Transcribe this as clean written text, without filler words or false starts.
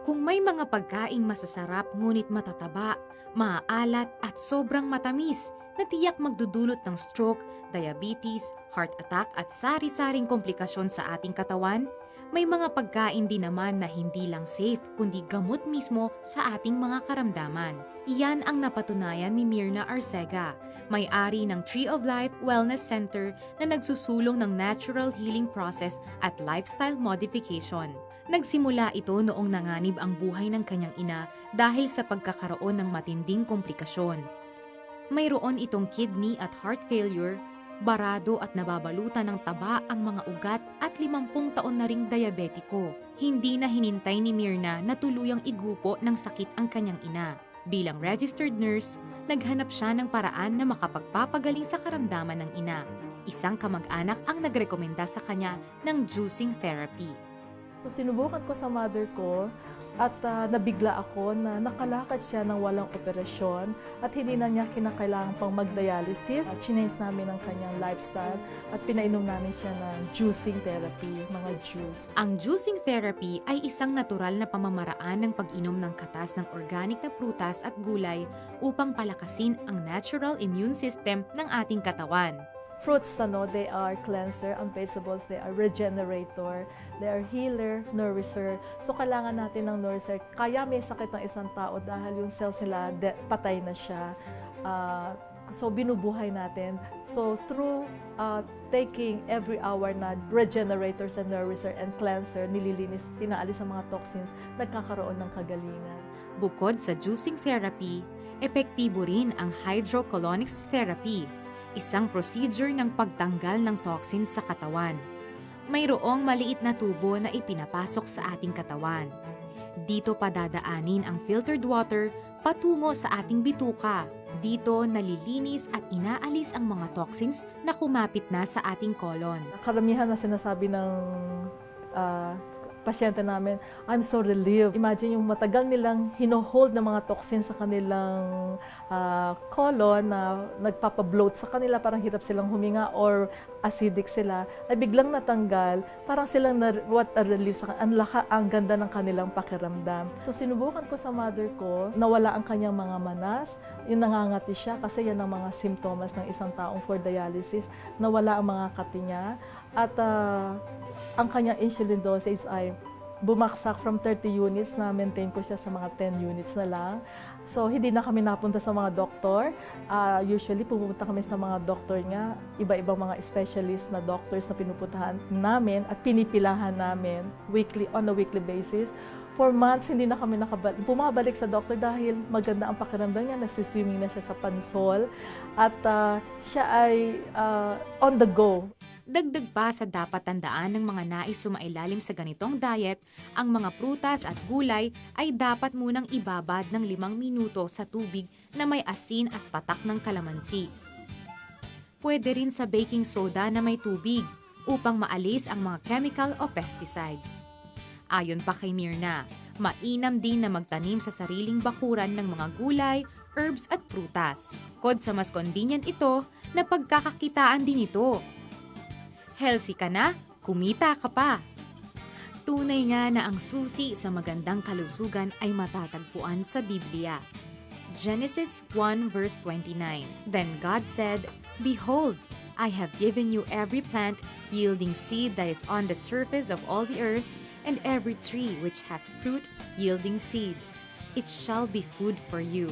Kung may mga pagkaing masasarap ngunit matataba, maaalat at sobrang matamis na tiyak magdudulot ng stroke, diabetes, heart attack at sari-saring komplikasyon sa ating katawan, may mga pagkain din naman na hindi lang safe kundi gamot mismo sa ating mga karamdaman. Iyan ang napatunayan ni Mirna Arcega, may-ari ng Tree of Life Wellness Center na nagsusulong ng natural healing process at lifestyle modification. Nagsimula ito noong nanganib ang buhay ng kanyang ina dahil sa pagkakaroon ng matinding komplikasyon. Mayroon itong kidney at heart failure, barado at nababalutan ng taba ang mga ugat at 50 taon na ring diabetiko. Hindi na hinintay ni Mirna na tuluyang igupo ng sakit ang kanyang ina. Bilang registered nurse, naghanap siya ng paraan na makapagpapagaling sa karamdaman ng ina. Isang kamag-anak ang nagrekomenda sa kanya ng juicing therapy. So sinubukan ko sa mother ko at nabigla ako na nakalakad siya ng walang operasyon at hindi na niya kinakailangan pang mag-dialysis. Chinage namin ang kanyang lifestyle at pinainom namin siya ng juicing therapy, mga juice. Ang juicing therapy ay isang natural na pamamaraan ng pag-inom ng katas ng organic na prutas at gulay upang palakasin ang natural immune system ng ating katawan. Fruits, they are cleanser, and vegetables, they are regenerator, they are healer, nourisher. So, kailangan natin ng nourisher. Kaya may sakit ng isang tao dahil yung cells nila patay na siya. So, binubuhay natin. So, through taking every hour na regenerators and nourisher and cleanser, nililinis, tinaalis ang mga toxins, nagkakaroon ng kagalingan. Bukod sa juicing therapy, epektibo rin ang hydrocolonics therapy, isang procedure ng pagtanggal ng toxins sa katawan. Mayroong maliit na tubo na ipinapasok sa ating katawan. Dito padadaanin ang filtered water patungo sa ating bituka. Dito nalilinis at inaalis ang mga toxins na kumapit na sa ating colon. Karamihan na sinasabi ng pasyente namin, I'm so relieved. Imagine yung matagal nilang hino-hold ng mga toxins sa kanilang colon na nagpapa-bloat sa kanila, parang hirap silang huminga or acidic sila, ay biglang natanggal, parang silang what a relief sa ang ganda ng kanilang pakiramdam. So sinubukan ko sa mother ko, nawala ang kanyang mga manas, yung nangangati siya kasi yan ang mga simptomas ng isang taong for dialysis, nawala ang mga kati niya, at ang kanyang insulin dosage ay bumaksak from 30 units na maintain ko siya sa mga 10 units na lang. So, hindi na kami napunta sa mga doktor. Usually, pumunta kami sa mga doktor niya, iba-ibang mga specialist na doctors na pinupuntahan namin at pinipilahan namin on a weekly basis. For months, hindi na kami bumabalik sa doktor dahil maganda ang pakiramdam niya, nagsiswimming na siya sa pansol at siya ay on the go. Dagdag pa sa dapat tandaan ng mga nais sumailalim sa ganitong diet, ang mga prutas at gulay ay dapat munang ibabad ng 5 minuto sa tubig na may asin at patak ng kalamansi. Pwede rin sa baking soda na may tubig upang maalis ang mga chemical o pesticides. Ayon pa kay Mirna, mainam din na magtanim sa sariling bakuran ng mga gulay, herbs at prutas. Kod sa mas convenient ito na pagkakakitaan din ito. Healthy ka na, kumita ka pa. Tunay nga na ang susi sa magandang kalusugan ay matatagpuan sa Biblia. Genesis 1 verse 29. Then God said, Behold, I have given you every plant yielding seed that is on the surface of all the earth, and every tree which has fruit yielding seed. It shall be food for you.